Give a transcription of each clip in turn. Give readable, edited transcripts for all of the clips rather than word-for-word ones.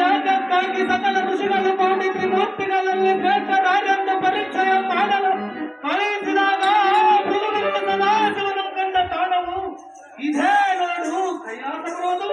ಯಾಗಕ್ಕಾಗಿ ಸಕಲ ಋಷಿಗಳು ಕೋಟಿ ತ್ರಿಮೂರ್ತಿಗಳಲ್ಲಿ ಶ್ರೇಷ್ಠರಾರೆಂದು ಪರಿಚಯ ಮಾಡಲು ಕಳುಹಿಸಿದಾಗ ಸದಾಶಿವನು ಕಂಡ ತಾಣವು ಇದೇ ನೋಡು ಕೈಯಾಸಬಹುದು.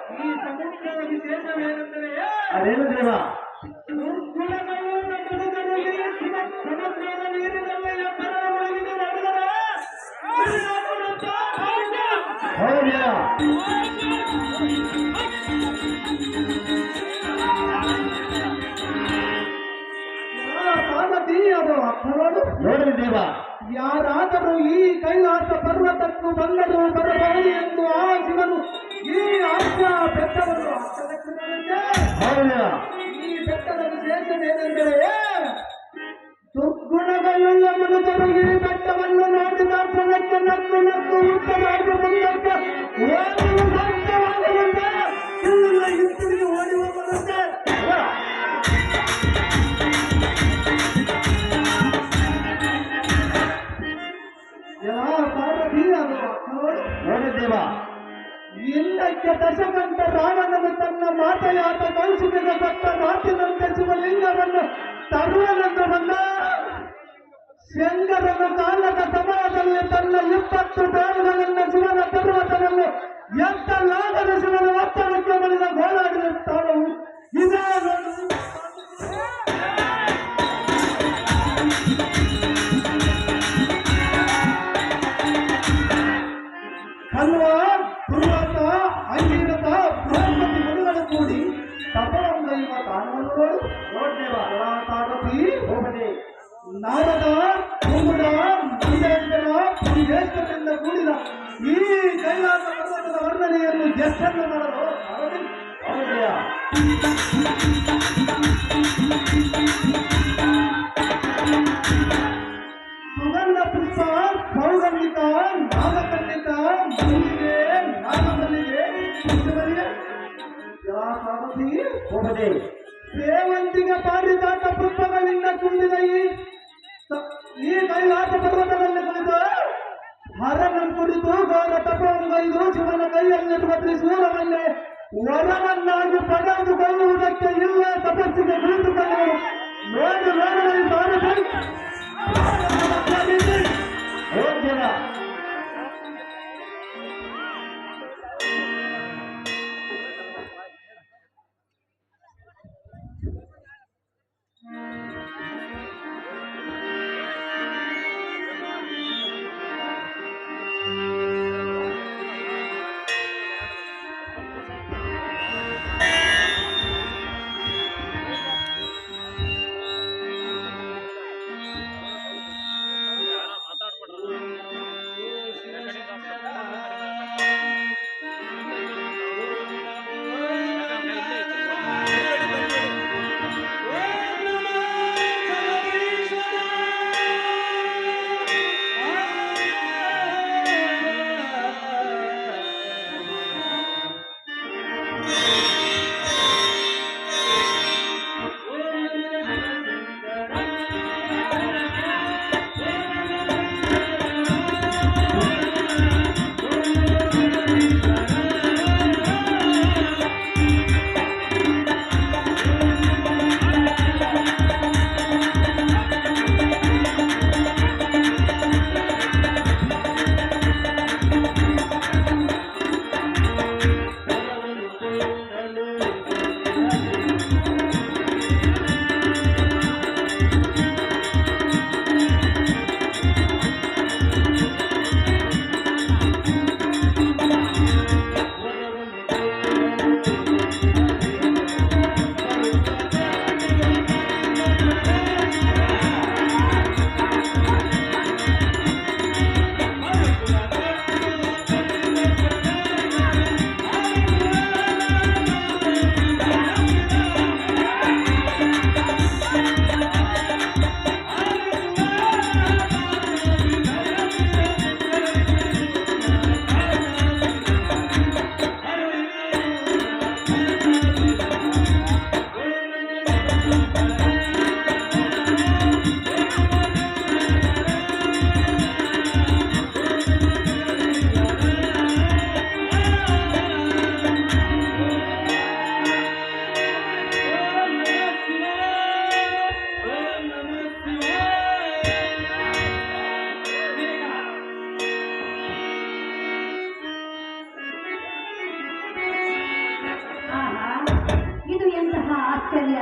ಈ ಸಮುದ್ರದ ವಿಶೇಷವೇನೆಂದರೆ ಅದೇನು ದೇವ ಸಮುದ್ರದ ನೀರಿನಲ್ಲಿ ಎಬ್ಬರ ಮುಳುಗಿ ನಡೆದರೆ ಅದು ಅರ್ಥವಾಡು ನೋಡಲಿ ದೇವ. ಯಾರಾದರೂ ಈ ಕೈಲಾಸ ಪರ್ವತಕ್ಕೂ ಬಂದರೂ ಬರಬಹುದು ಎಂದು ಆ ಶಿವನು ಈ ಆಜ್ಞಾ ಬೆಟ್ಟವನ್ನು ಈ ಬೆಟ್ಟದ ವಿಶೇಷವೇನೆಂದರೆ ದುರ್ಗುಣಗಳುಳ್ಳ ಮನುಷ್ಯರು ಈ ಬೆಟ್ಟವನ್ನು ನೋಡಿದ ಕ್ಷಣಕ್ಕೆ ನಕ್ಕು ನಕ್ಕು ಉತ್ತಮಾಗಿ ಮುಂದಕ್ಕೆ ಓಡುವ ಸಾಧ್ಯವಾಗುವಂತೆ ಇಲ್ಲ ಹಿಂತಿರುಗಿ ಓಡಿ ಹೋಗುವಂತೆ ನೋಡಿದ್ದೇವ. ಇಲ್ಲಕ್ಕೆ ದಶಕಂತ ರಾವಣನು ತನ್ನ ಮಾತೆಯಾದ ಕೌಶಿಕನ ಕೊಟ್ಟ ಮಾತಿನಂತೆ ಶಿವಲಿಂಗವನ್ನು ತರುವನೆಂದು ಬಂದ. ಶಂಕರನ ಕಾಲದ ಸಮಯದಲ್ಲಿ ತನ್ನ 20 ಬೇರುಗಳಿಂದ ಶಿವನ ಪರ್ವತವನ್ನು ಎತ್ತಲಾಗದ ಶಿವನ ಒತ್ತಡಕ್ಕೆ ಬಳಿದ ಗೋಳಾಡಿದ ಸ್ಥಾನವು ಇದೇ. ಕಲ್ವ ಪುರ್ವತ ಅಂಗೀರತ ಬೃಹಸ್ಪತಿ ಮುನಿಗಳು ಕೂಡಿ ತಪವಂಗೈವ ತಾಣವನ್ನು ನೋಡ್ದೇವ. ಪಾರ್ವತಿ ಹೋಗದೆ ನಾರದ ಕುಂಗುಡ ಜ್ಯೇಷ್ಠರಿಂದ ಕೂಡಿದ ಈ ಕೈಲಾಸ ಪರ್ವತದ ವರ್ಣನೆಯನ್ನು ಜ್ಯೇಷ್ಠನ್ನು ಮಾಡಲು ಸುಗಂಧ ಪುಷ್ಪ ಸೌಗಂಧಿಕ ನಾಗಕನ್ನಿಕ ಮಲ್ಲಿಗೆ ನಾಗಮಲ್ಲಿಗೆ ಹೋಗದೆ ಸೇವಂತಿಗೆ ಪಾರಿಜಾತ ಪುಷ್ಪಗಳಿಂದ ತುಂಬಿದ ಈ ಕೈಲಾಸ ಪರ್ವತದಲ್ಲಿ ಕುಳಿತು ಹರನನ್ನು ಕುರಿತು ಘೋರ ತಪವೊಂದೈದು ಶಿವನ ಕೈಯಲ್ಲಿರುವ ತ್ರಿಶೂಲವನ್ನೇ ವರವನ್ನಾಗಿ ಪಡೆದುಕೊಳ್ಳುವುದಕ್ಕೆ ಇಲ್ಲ ತಪಸ್ಸಿಗೆ ಕುಳಿತುಕೊಂಡು ನೋಡಿ ನೋಡಲು ಹೋಗ್ದೇವ. ಕಾರ್ಯ.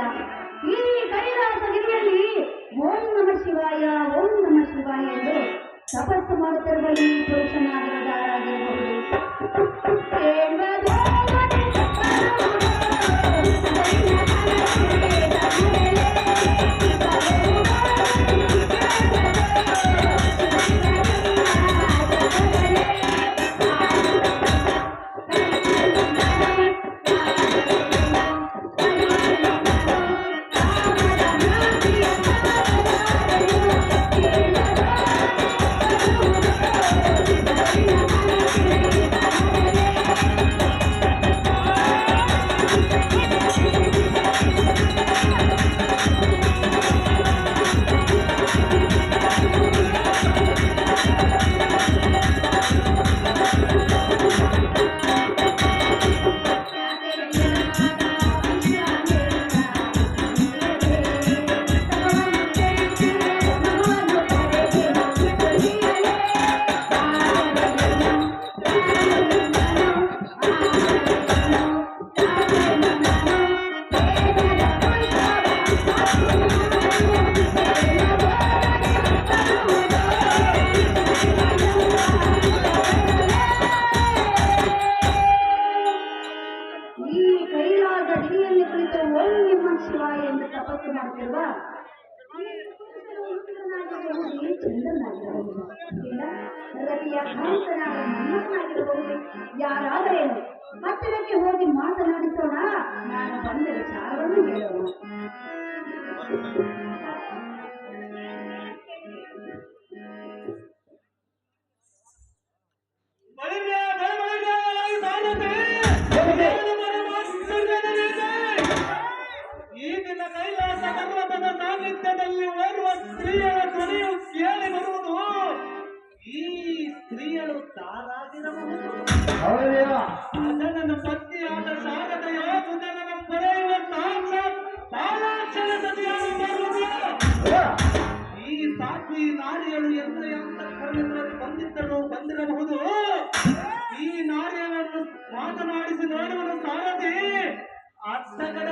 ಈ ಕೈಲಾಸಗಿರಿಯಲ್ಲಿ ಓಂ ನಮ ಶಿವಾಯ ಓಂ ನಮ ಶಿವಾಯ ಎಂದು ತಪಸ್ಸು ಮಾಡುತ್ತಿರುವ ಈ ಪುರುಷನಾಗಿರಬಹುದು. ಯಾರಾದರೇನು ಹತ್ತಿರಕ್ಕೆ ಹೋಗಿ ಮಾತನಾಡಿಸೋಣ. ನಾನು ಬಂದ ವಿಚಾರವನ್ನು ಹೇಳೋಣ. ಈ ದಿನ ಕೈಲಾಸ ಪರ್ವತದ ಸಾನ್ನಿಧ್ಯದಲ್ಲಿ ಓರ್ವ ಸ್ತ್ರೀಯರ ಧ್ವನಿಯು ಕೇಳಿ ಬರುವುದು. ಈ ಸ್ತ್ರೀಯರು ತಾರಾಗಿರಬಹುದು. ನನ್ನ ಪತ್ನಿಯಾದ ಶಾರದೆಯ ಸುಧನನ ಪಡೆಯುವ ಸಾಕ್ಷಾತ್ ಬಾಲಾಕ್ಷರ ಸತಿಯಾಗಿ ಬರುವುದು. ಈ ಸಾಧ್ವಿ ನಾರಿಯಳು ಎಂದರೆ ಬಂದಿರಬಹುದು. ಈ ನಾರಿಯನ್ನು ಮಾತನಾಡಿಸಿ ನೋಡುವುದು ಸಾರಥಿ. ಅರ್ಥಗಡ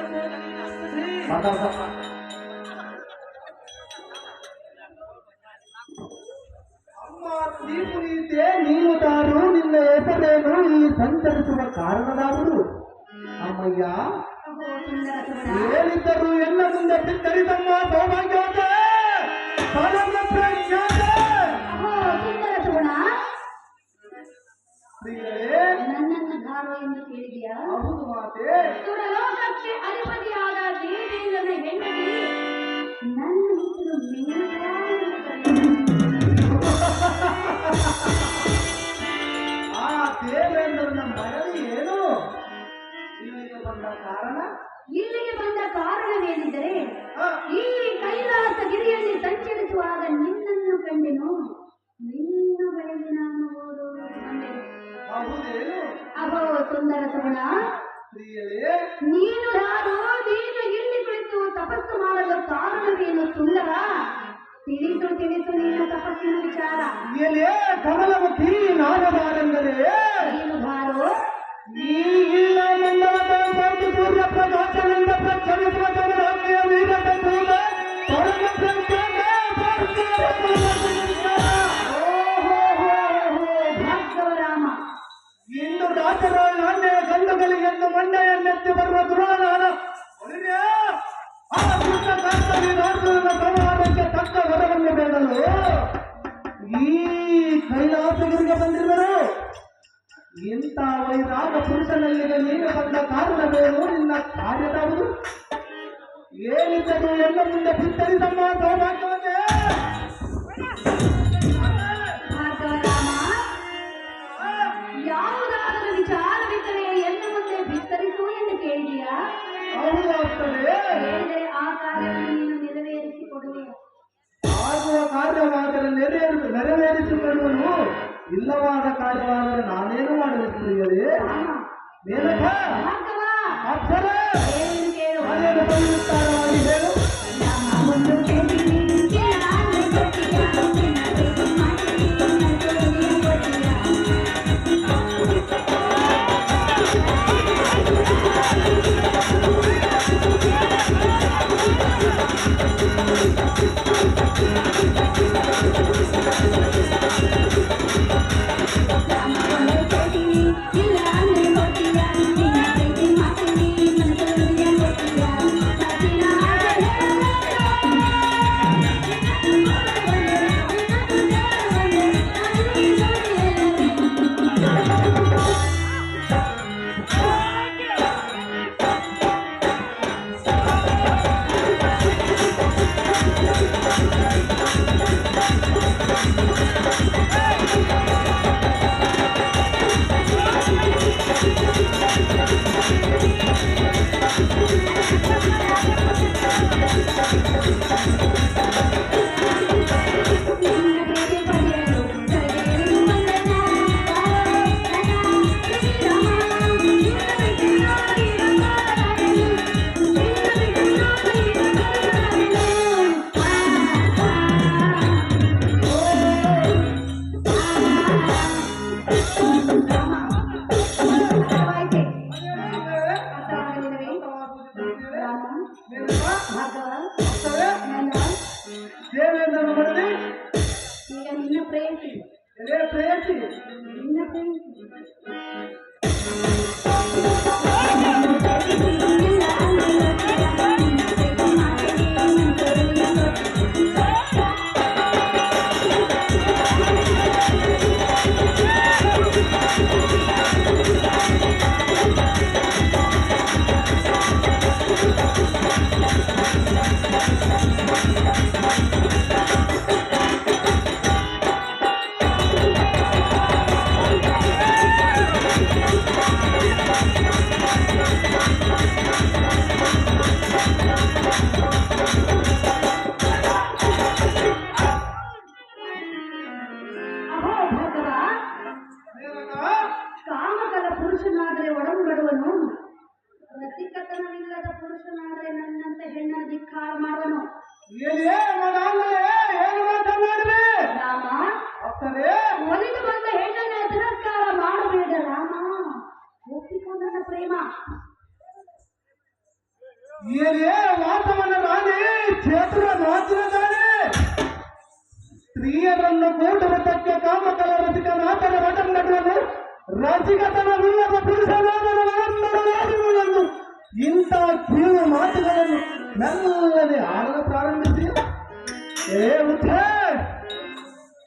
ಅಮ್ಮ ಶ್ರೀಪುರೀತೆ, ನೀನು ತಾನು, ನಿನ್ನ ಹೆಸರೇನು, ಈ ಸಂಚರಿಸುವ ಕಾರಣದಾವುದು? ಅಮ್ಮಯ್ಯ ಹೇಳಿದ್ದರು ಎಲ್ಲ ಮುಂದೆ ಬಿತ್ತರಿಸಮ್ಮ ಸೌಭಾಗ್ಯವಂತ ನನ್ನನ್ನು ಧಾರೋ ಎಂದು ಕೇಳಿದೆಯಾ? ಹೌದು ಮಾತೆ. ಸುರಲೋಕಕ್ಕೆ ಅಧಿಪತಿಯಾದ ದೇವೇಂದ್ರನ ಹೆಂಡತಿ ನನ್ನ ಹೆಸರು ಮೇಘಾ. ಆ ದೇವೇಂದ್ರನ ಮಡದಿ ಏನು? ಇಲ್ಲಿಗೆ ಬಂದ ಕಾರಣ? ಇಲ್ಲಿಗೆ ಬಂದ ಕಾರಣವೇನೆಂದರೆ ಈ ಕೈಲಾಸಗಿರಿಯಲ್ಲಿ ಸಂಚರಿಸುವಾಗ ನಿನ್ನನ್ನು ಕಂಡೆನು. ನಿನ್ನ ಬಳಿಗೆ ನಾನು ಓಡೋಡು ಬಂದೆನು. ಹೌದೇನು? ಅಹೋ ಸುಂದರ ಸುಗುಣ, ನೀನು ಯಾರು? ನೀನು ಇಲ್ಲಿ ಕುಳಿತು ತಪಸ್ಸು ಮಾಡಲು ಕಾರಣವೇನು ಸುಂದರ? ತಿಳಿಸು ತಿಳಿಸು ನಿನ್ನ ತಪಸ್ಸಿನ ವಿಚಾರ. ಕಮಲಮುಖಿ ನಾಗಬಾರೆಂದರೆ ಏನು ಬಾರೋ? ಈ ಇಲ್ಲ ಸೂರ್ಯ ಪ್ರಕಾಶದಿಂದ ಪ್ರಚಲಿಸುವ ಜನರಾಜ್ಯ ವೀರತೆ ಕೂಡ ಭಾರ್ಗವರಾಮ. ಇಂದು ರಾಜರ ನಾಣ್ಯ ಗಂಡುಗಳಿಗೆಂದು ಮಂಡೆಯನ್ನೆತ್ತಿ ಬರುವ ದುರಾನಾನ ಸಂಹಾರಕ್ಕೆ ತಕ್ಕ ವರವನ್ನು ಬೇಡಲು ಈ ಕೈಲಾಸಗಿರಿಗೆ ಬಂದಿರುವರು. ಇಂಥ ವೈರಾಗ ಪುರುಷನಲ್ಲಿಗೆ ನೀನು ಬಂದ ಕಾರಣವೇನು? ನಿನ್ನ ಕಾರ್ಯದಾವುದು? ಏನಿದ್ದರೂ ಎಲ್ಲ ಮುಂದೆ ಬಿತ್ತರಿಸಮ್ಮ ಸೌಭಾಗ್ಯವನ್ನೇ. ಭಾರ್ಗವರಾಮ, ಯಾವುದಾದರೂ ವಿಚಾರವಿದ್ದರೆ ಎಲ್ಲ ಮುಂದೆ ಬಿತ್ತರಿಸು ಎಂದು ಕೇಳಿದೆಯಾ? ಹೇಳಿದರೆ ಆ ಕಾರ್ಯವನ್ನು ನೀನು ನೆರವೇರಿಸಿಕೊಡುವೆಯಾ? ಆಗುವ ಕಾರ್ಯವಾದರೆ ನೆರವೇರಿಸಿಕೊಳ್ಳುವನು, ಇಲ್ಲವಾದ ಕಾರ್ಯವಾದರೆ ನಾನೇನು ಮಾಡಲಿದ್ದೀರಿ? ಮೇಲಕ ಅಕ್ಷರ ನಾನೇನು ಬರೆಯುತ್ತಾರವಾಗಿ ಹೇಳು. ಅಹೋ ಭಗವ, ಕಾಮಕಲ ಪುರುಷನಾದರೆ ಒಡಂಬಡುವನು, ರಸಿಕತನವಿಲ್ಲದ ಪುರುಷನಾದರೆ ನನ್ನಂತ ಹೆಣ್ಣನ ಧಿಕ್ಕಾರ ಮಾಡುವನು. ಏನು ಮಾತನಾಡುವೆ ರಾಮ, ಅಪ್ಪರೇ ಒಲಿದು ಬಂದ ಹೆಣ್ಣನ ತಿರಸ್ಕಾರ ಮಾಡಬೇಡ ರಾಮ, ಒಪ್ಪಿಕೊಂಡ ನನ್ನ ಪ್ರೇಮ. ಏನೇ ವಾಸವನ ರಾಣಿ ಕ್ಷೇತ್ರ ಮಾತ್ರದಾನೆ ಸ್ತ್ರೀಯರನ್ನು ಕೂಟುವುದಕ್ಕೆ ಕಾಮಕಲ ರಸಿಕನಾಥನ ಒಡಂಬಡುವನು, ರಸಿಕತನವಿಲ್ಲದ ಪುರುಷನಾದನು ಇಂಥ ಕೀಳು ಮಾತುಗಳನ್ನು ಮೆಲ್ಲನೆ ಆಡಲು ಪ್ರಾರಂಭಿಸಿ, ಏ ಉಚ್ಚ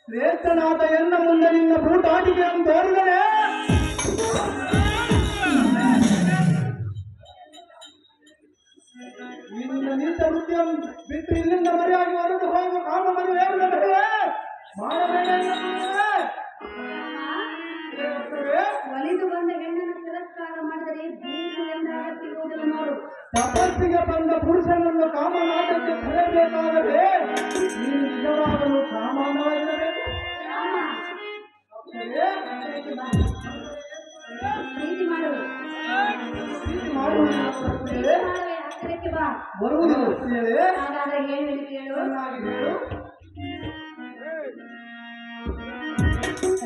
ಶ್ರೇಷ್ಠನಾದ ಎನ್ನ ಮುಂದೆ ನಿನ್ನ ಬೂಟಾಟಿಕೆಯನ್ನು ತೋರಿದರೆ ನಿನ್ನ ನೀಚ ನೃತ್ಯವನ್ನು ಬಿಟ್ಟು ಇಲ್ಲಿಂದ ಮರೆಯಾಗಿ ಹೊರಟು ಹೋಗುವ ಕಾಮ ಮದುವೆ ಮಾಡಬೇಡ. ಒಲಿದು ಬಂದ ಹೆಣ್ಣನ ತಿರಸ್ಕಾರ ಮಾಡಿದರೆ ಭೂಮಿ ಎಂದಾಗುವುದನ್ನು ನೋಡು. ತಪಸ್ಸಿಗೆ ಬಂದ ಪುರುಷನನ್ನು ಕಾಮನಾಟಕ್ಕೆ ಕರೆಯಬೇಕಾದರೆ ನೀನು ನಿಜವಾಗಲು ಕಾಮವಾಗಿರಬೇಕು. ರಾಮ, ಹತ್ತಿರಕ್ಕೆ ಬಾ. ಪ್ರೀತಿ ಮಾಡು, ಪ್ರೀತಿ ಮಾಡುವುದಿಲ್ಲ ಪ್ರೀತಿ ಮಾಡುವೆ, ಹತ್ತಿರಕ್ಕೆ ಬಾ. ಬರುವುದಿಲ್ಲ. ಹಾಗಾದ್ರೆ ಹೇಳಿ ಕೇಳು. ಚೆನ್ನಾಗಿ ಹೇಳು.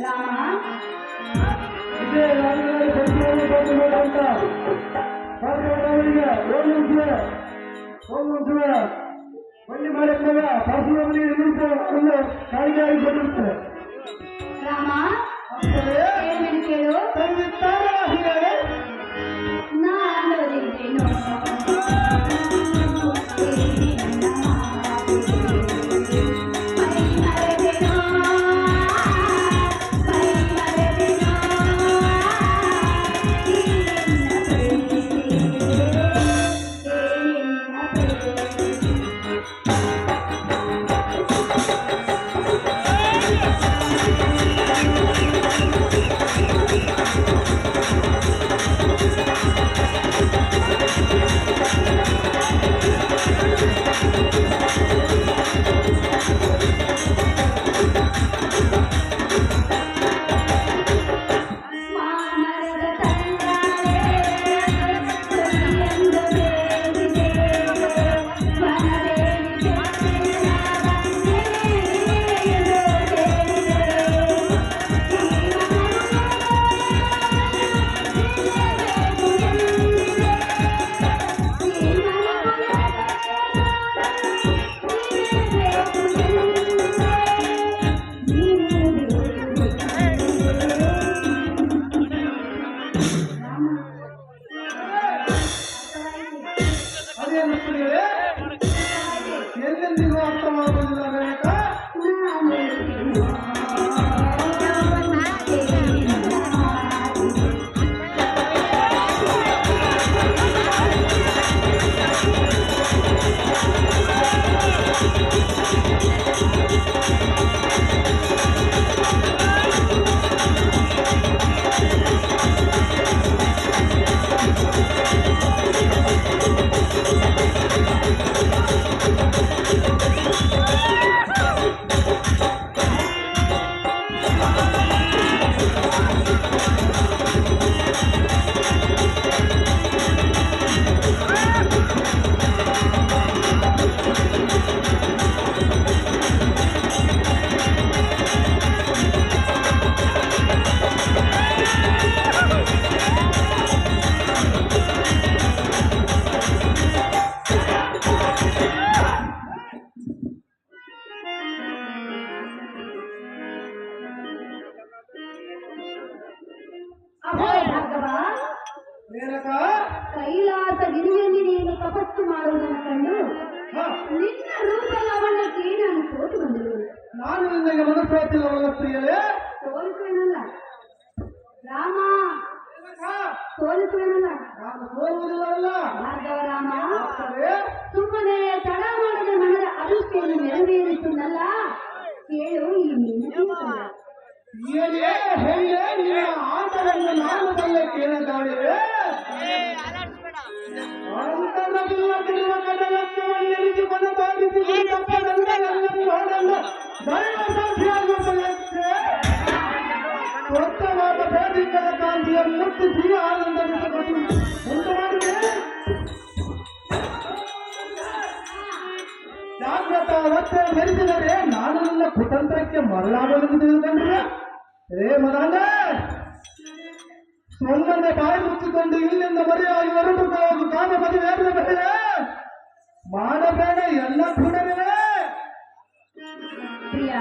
ರಾಮ, ಇದೇ ರಾಜನಾಡಿ ಸಂಖ್ಯೆಯನ್ನು ಬಂದು ನೋಡಂತ ಅವರಿಗೆ ಬನ್ನಿ ಮಾಡಿದಾಗ ಪರಶುರಾಮನಿಗೆ ನಿಲ್ಲಿಸುವ ಕಾಯಿಗೆ ಆಗಿಬಿಟ್ಟಿರುತ್ತದೆ. ರಾಮ, ಹೇಳಿ ಕೇಳು. ನಾನೊಲಿದೆನು ಅಹೋ ಭಾರ್ಗವ, ರೇಣುಕ ಕೈಲಾಸ ಗಿರಿಯಲ್ಲಿ ನೀನು ತಪಸ್ಸು ಮಾಡುವುದನ್ನು ಕಂಡು ನಿನ್ನ ರೂಪ ಲಾವಣ್ಯಕ್ಕೆ ನಾನು ಸೋತು ಬಂದಳು. ನಾನು ನಿನಗೆ ಮನಸ್ಸೋತಿಲ್ಲವಲ್ಲ ಪ್ರಿಯರೇ? ಸೋಲಿಸುವೆನಲ್ಲ ರಾಮ, ಸೋಲಿಸುವೆನಲ್ಲ ನಾನು ಸೋಲುವುದಿಲ್ಲವಲ್ಲ ಭಾರ್ಗವ ರಾಮ. ಸರಿ? ಸುಮ್ಮನೆ ತಡ ಮಾಡದೆ ಮನದ ಅಭಿಷ್ಠೆಯನ್ನು ನೆರವೇರಿಸುವುದಲ್ಲ, ಕೇಳು ಈ ನಿನ್ನ ಏನೇ ಹೆಣ್ಣೆ ನಿನ್ನ ಆಟವನ್ನು ನಾನು ಬಲ್ಲೆ ಕೇಳಿದ್ದಾಳೆ. ಅಂತರವಿಲ್ಲ ಬಿಡುವ ಕಡಲಕ್ಕವನ್ನೆರಿಸಿ ಮನದಾಗಿಸಿ ತಪ್ಪದಂತ ನನ್ನನ್ನು ನೋಡಲ್ಲ ದೈವ ಸಾಕ್ಷಿಯಾಗುವುದಕ್ಕೆ ಸ್ವಚ್ಛವಾದ ಬೇದಿಗಳ ಕಾಂತಿಯನ್ನು ಮುಟ್ಟಿಸಿ ಆನಂದವನ್ನು ಉಂಟು ಮಾಡಿದೆ. ಜಾಗೃತ ಒತ್ತೆ ಮೆರೆಸಿದರೆ ನಾನು ನನ್ನ ಕುತಂತ್ರಕ್ಕೆ ಮರಳಾಗಲು ತಿಳಿದುಕೊಂಡ್ರೆ ರೇ ಮದಾನ ಸುಮ್ಮನೆ ಬಾಯಿ ಮುಚ್ಚಿಕೊಂಡು ಇಲ್ಲಿಂದ ಮರೆಯಾಗಿ ಹೊರಟು ಹೋಗಿ ಕಾಮ ಮದುವೆ ಬೇಡ ಮಾಡಬೇಡ ಎಲ್ಲ ಕೂಡಲೇ ಪ್ರಿಯ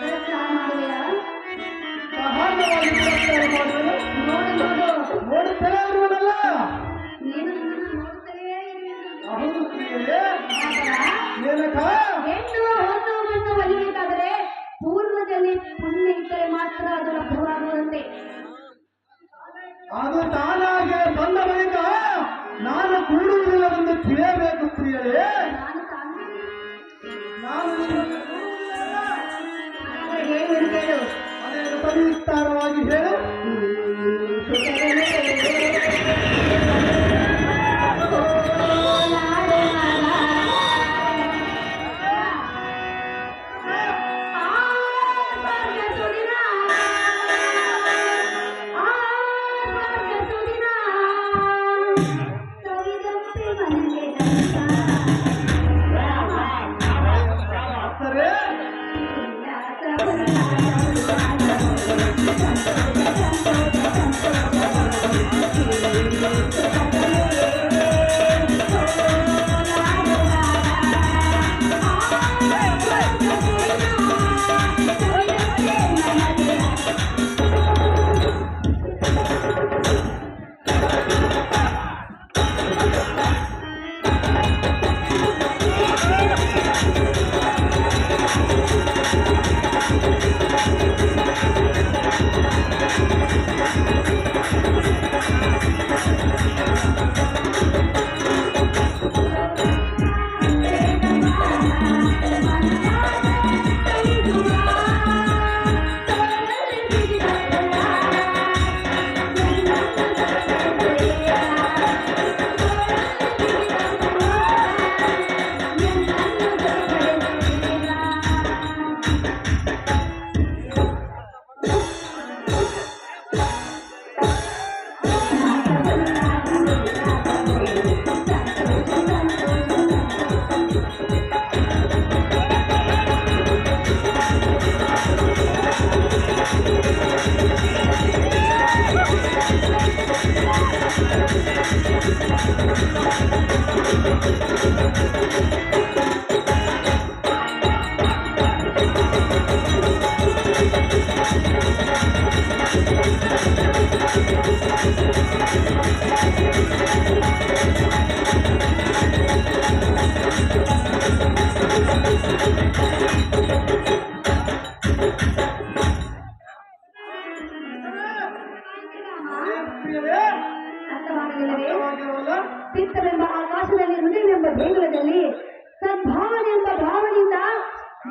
ತಿರಸ್ಕಾರ ಮಾಡುವೆಯಾ? ಸಹಜವಾಗಿ ತಿರಸ್ಕಾರ ಮಾಡಲು ನೋಡು ನೋಡುತ್ತಲೇ ಇರುವುದಲ್ಲ. ನೀನು ನನ್ನನ್ನು ನೋಡುತ್ತಲೇ ಇರುವೆನು. ಹೌದು ಪ್ರಿಯರೇ. ಭಾರ್ಗವ, ಏನಕ್ಕ ಹೆಣ್ಣು ಹೊಸವನ್ನು ಒಲಿಬೇಕಾದರೆ ಪೂರ್ವದಲ್ಲಿ ಪುಣ್ಯ ಇದ್ದರೆ ಮಾತ್ರ ಅದು ಲಭ್ಯವಾಗುವಂತೆ. ಅದು ತಾನಾಗೆ ಬಂದ ಬಳಿಕ ನಾನು ಕೂಡುವುದಿಲ್ಲವೆಂದು ತಿಳಿಯಬೇಕು ಪ್ರಿಯರೇ. ನಾನು ತಾನು ನಾನು ನಿನ್ನನ್ನು ಕೂಡುವುದಿಲ್ಲ. ಹೇಳು ಕೇಳು. ಅದೇನು ಸವಿಸ್ತಾರವಾಗಿ ಹೇಳು. ಸರಿ ಪ್ರಿಯರೇ. ಅರ್ಥವಾಗಲಿಲ್ಲವೇ? ಅರ್ಥವಾಗಿರುವಲ್ಲ? ಚಿತ್ತವೆಂಬ ಆಕಾಶದಲ್ಲಿ ಹೃದಯವೆಂಬ ದೇಗುಲದಲ್ಲಿ ಸದ್ಭಾವನೆ ಎಂಬ ಭಾವನೆಯಿಂದ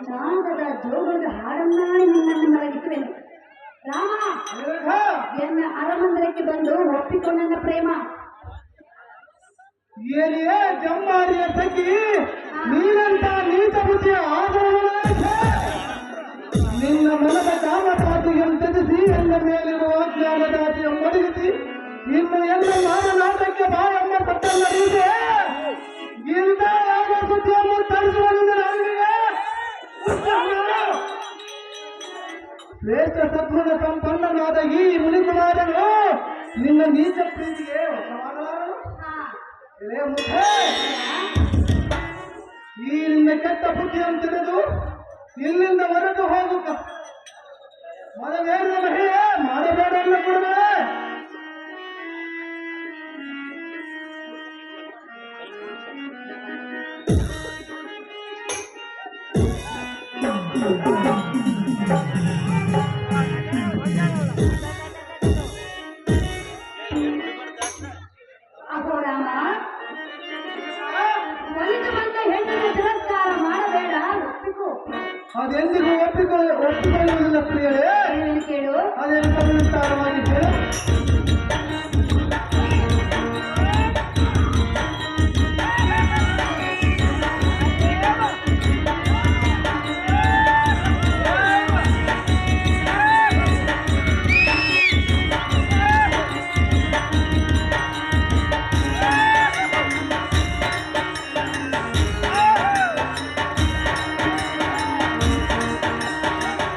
ನಾದದ ಜೋಗದ ಹಾಡನ್ನಾಡಿ ನಿನ್ನನ್ನು ಮಲಗಿಸುವೆನು. ರಾಮ, ರೇಖ ಎನ್ನ ಅರಮಂದಿರಕ್ಕೆ ಬಂದು ಒಪ್ಪಿಕೊಂಡ ನನ್ನ ಪ್ರೇಮ. ಏನಿಯೇ ಜಂಬಾರಿಯ ಸಖಿ ನೀನಂತ ನೀಚ ಬುದ್ಧಿಯ ಆಗುವ ನಿನ್ನ ಮನದ ಕಾಮದಾತಿಯನ್ನು ತ್ಯಜಿಸಿ ಎಲ್ಲ ಮೇಲಿರುವ ಜ್ಞಾನದಾತಿಯ ಮಡಗಿಸಿ ಇನ್ನು ಎಲ್ಲ ನಾಟಕ್ಕೆ ಬಾ ಎಂಬ ಸತ್ತನ್ನ ನಡೆಯಿದೆ. ಇಂಥ ಯಾವ ಸುದ್ದಿಯನ್ನು ತರಿಸುವುದರಿಂದ ನನಗೆ ಶ್ರೇಷ್ಠ ಸದ್ಗುಣ ಸಂಪನ್ನನಾದ ಈ ಮುನಿಕುಮಾರನು ನಿನ್ನ ನೀಚ ಪ್ರೀತಿಗೆ ವಶವಾಗಲಾರನು. ಎಲೆ ಮುಖೆ, ಈ ನಿನ್ನ ಕೆಟ್ಟ ಬುದ್ಧಿಯನ್ನು ತಿಳಿದು ಇಲ್ಲಿಂದ ಹೊರಟು ಹೋಗುತ್ತ ಮನವೇರುವ ಮಹಿಳೆ ಮಾಡಬೇಡ ಅನ್ನ ಕೊಡುವೆ. ಅಹೋರಾಮ ಒಲಿದು ಬಂದ ಹೆಣ್ಣನ್ನು ತಿರಸ್ಕಾರ ಮಾಡಬೇಡ, ಒಪ್ಪಿಕೋ. ಅದೆಂದಿಗೂ ಒಪ್ಪಿಕೊಳ್ಳುವುದಿಲ್ಲ ಪ್ರಿಯರೇ. ಏನು ಕೇಳು. ಅದೆಂತ ವಿಸ್ತಾರವಾಗಿದೆ.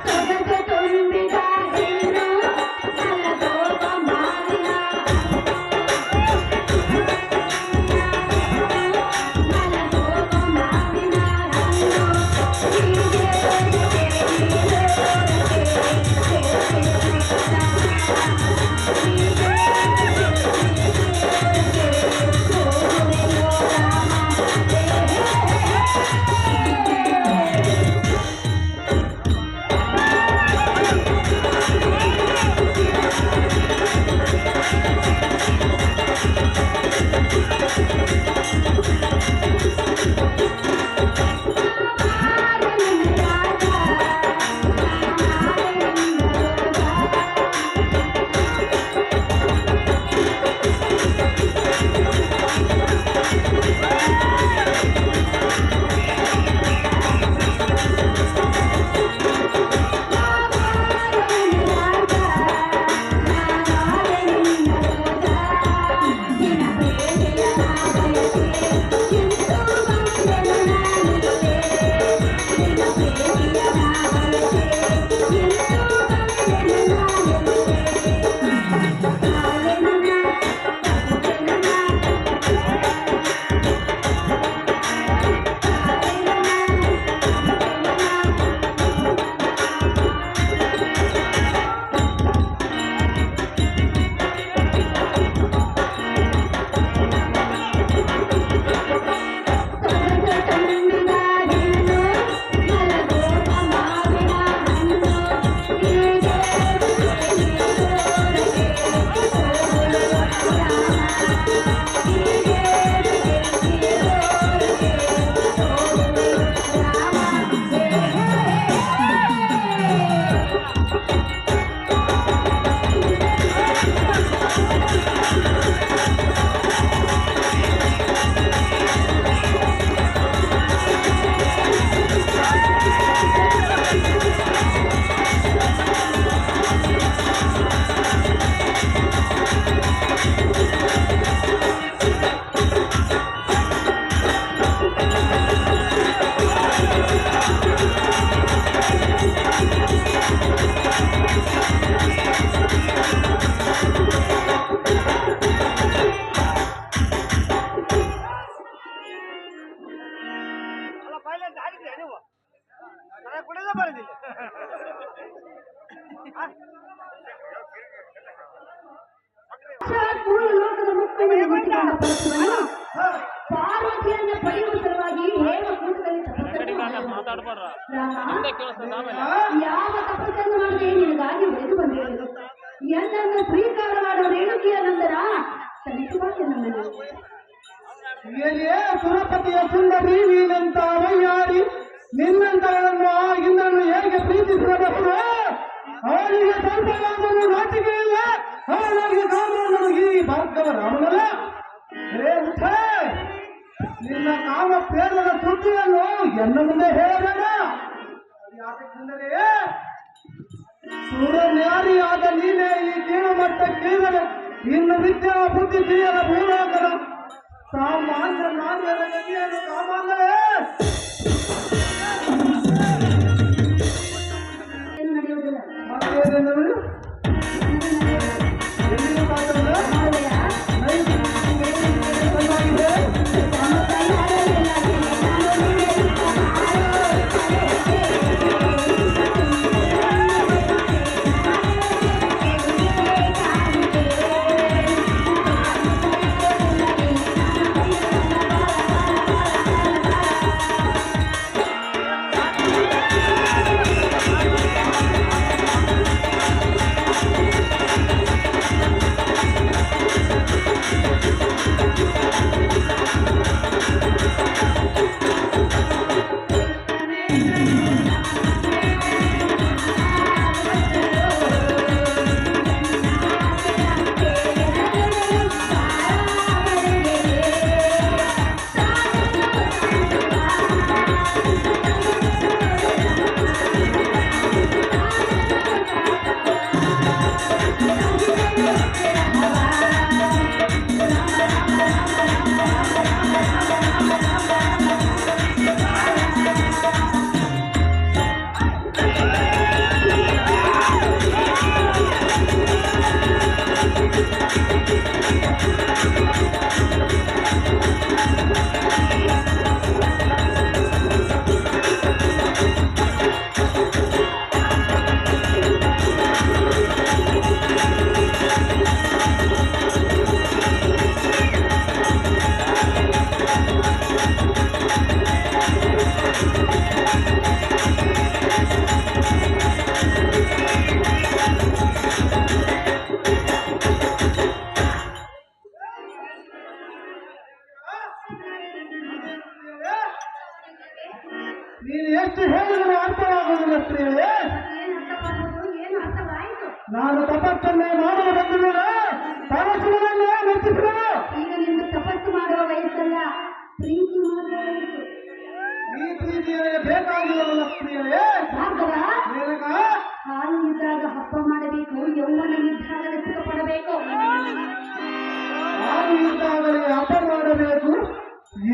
ತೊಗಟೆ ತುಂಬಿದ ಹೆಣ್ಣು ಮಲಗೋಪ ಮಾವಿನ ಮಲಗೋಪ ಮಾವಿನ ಹಣ್ಣು ಹೀಗೆ ಮೂರು ಲೋಕದ ಮುಕ್ಕಳಿಗೆ ಮುಚ್ಚಿಕೊಂಡ ಪರಶುವನ್ನು ಪಾರ್ವತಿಯನ್ನ ಪಡೆಯುವ ಸಲುವಾಗಿ ಹೇಮಕೂಟದಲ್ಲಿ ತಪಸ್ಸನ್ನು ಮಾಡಿದನು. ರಾಮ, ಯಾವ ತಪಸ್ಸನ್ನು ಮಾಡದೆ ನಿನಗಾಗಿ ಒಲಿದು ಬಂದಿರುವುದು. ಎಂದನ್ನು ಸ್ವೀಕಾರ ಮಾಡುವ ರೇಣುಕಿಯ ನಂತರ ಸಲ್ಲಿಸುವಾಗ ನನ್ನನ್ನು ಎಲ್ಲಿಯೇ ಸುರಪತಿಯ ಸುಂದರಿ ನೀನಂತ ವೈಯಾರಿ ನಿನ್ನಂತಗಳನ್ನು ಆ ಇಂದ್ರನು ಹೇಗೆ ಪ್ರೀತಿಸಬಹುದು? ಅವನಿಗೆ ಸ್ವಲ್ಪವಾದರೂ ನಾಚಿಕೆ ಇಲ್ಲ. ಅವನಿಗೆ ಕಾಮನು ಈ ಭಾರ್ಗವ ರಾಮನಲ್ಲ. ಹೇ ಉಠ, ನಿನ್ನ ಕಾಮ ಪ್ರೇಮದ ಸುದ್ದಿಯನ್ನು ಎನ್ನ ಮುಂದೆ ಹೇಳಬೇಡ. ಯಾಕೆಂದರೆ ಸುರನ್ಯಾರಿಯಾದ ನೀನೇ ಈ ಕೀಳು ಮಟ್ಟಕ್ಕಿಳಿದರೆ ಇನ್ನು ವಿದ್ಯಾ ಬುದ್ಧಿ ತಿಳಿಯದ ಭೂಲೋಕದ ಸಾಮಾನ್ಯ ನಾಣ್ಯದ ಗತಿಯನ್ನು ಕಾಮಾಂದರೆ ಏನು ನಡೆಯುವುದಿಲ್ಲ. ಮತ್ತೇನೆಂದರು ಎಲ್ಲಿಯೂ ಮಾತ್ರವಲ್ಲ, ಚೆನ್ನಾಗಿದೆ. ನಮ್ಮ ನೀನು ಎಷ್ಟು ಹೇಳಿದರೂ ಅರ್ಥವಾಗುವುದಿಲ್ಲ ಸ್ತ್ರೀಯೇ. ಏನು ಅರ್ಥವಾಗುವುದು ಏನು ಅರ್ಥವಾಯಿತು ನಾನು ತಪಸ್ಸನ್ನೇ ಮಾಡಲು ಬಂದಿದ್ದೇನೆ. ತಪಸ್ಸುಗಳನ್ನೇ ಮೆಚ್ಚಿಸಿದರು. ಈಗ ನಿನ್ನ ತಪಸ್ಸು ಮಾಡುವ ವಯಸ್ಸಲ್ಲ ಪ್ರೀತಿ ಮಾಡುವ ವಯಸ್ಸು ಈ ಪ್ರೀತಿಯೇ ಬೇಕಾಗಿಲ್ಲ ಸ್ತ್ರೀಯೇ. ಭಾಗವ ಮೇನಕ ಹಾಲು ಇದ್ದಾಗ ಹಬ್ಬ ಮಾಡಬೇಕು ಯೌವನ ಇದ್ದಾಗ ಸುಖ ಪಡಬೇಕು ಹಾಲು ಇದ್ದಾಗಲೇ ಹಬ್ಬ ಮಾಡಬೇಕು,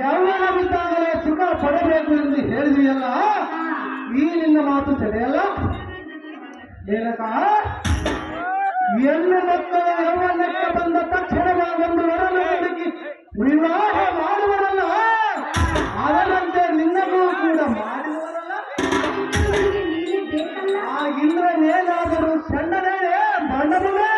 ಯೌವನವಿದ್ದಾಗಲೇ ಸುಖ ಪಡಬೇಕು ಎಂದು ಹೇಳಿದೆಯಲ್ಲ. ಈ ನಿನ್ನ ಮಾತು ಸರಿಯಲ್ಲ ಮೇನಕ. ಹೆಣ್ಣು ಮಕ್ಕಳ ಯೌವನಕ್ಕೆ ಬಂದ ತಕ್ಷಣ ಒಂದು ವರನ್ನು ಹುಡುಕಿ ವಿವಾಹ ಮಾಡುವರಲ್ಲ, ಅದರಂತೆ ನಿನ್ನಗೂ ಕೂಡ ಮಾಡುವರಲ್ಲ. ನನಗೆ ನೀನೇ ಬೇಕಲ್ಲ ಆ ಇಂದ್ರನೇನಾದರೂ ಸಣ್ಣನೇ ಬಣ್ಣವೇ.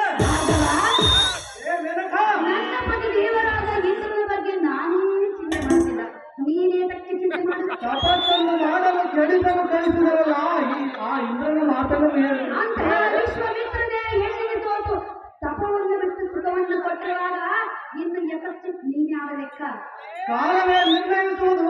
ಏ ಮೇನಕ, ನನ್ನ ಪತಿ ದೇವರಾದ ಇಂದ್ರನ ಬಗ್ಗೆ ನಾನೇ ಚಿಂತೆ ಮಾಡ್ತಿಲ್ಲ ನೀನೇ ತಕ್ಕೆ ಚಿಂತೆ ಮಾಡು ತಪಸ್ಸನ್ನು ಮಾಡಲು ಕೆಡಿಸಲು ಕಳಿಸಿದರಲ್ಲ, ಆ ಇಂದ್ರನ ಮಾತನ್ನು ಹೇಳಿ. ಅಂತಹ ವಿಶ್ವಮಿತ್ರನೇ ಹೆಣ್ಣಿಗೆ ಸೋತು ತಪವನ್ನು ಬಿಟ್ಟು ಸುಖವನ್ನು ಕೊಟ್ಟಿರುವಾಗ ಇನ್ನು ಯಕಶ್ಚಿತ್ ನೀನ್ಯಾವ ಲೆಕ್ಕ ಕಾಲವೇ ನಿರ್ಣಯಿಸುವುದು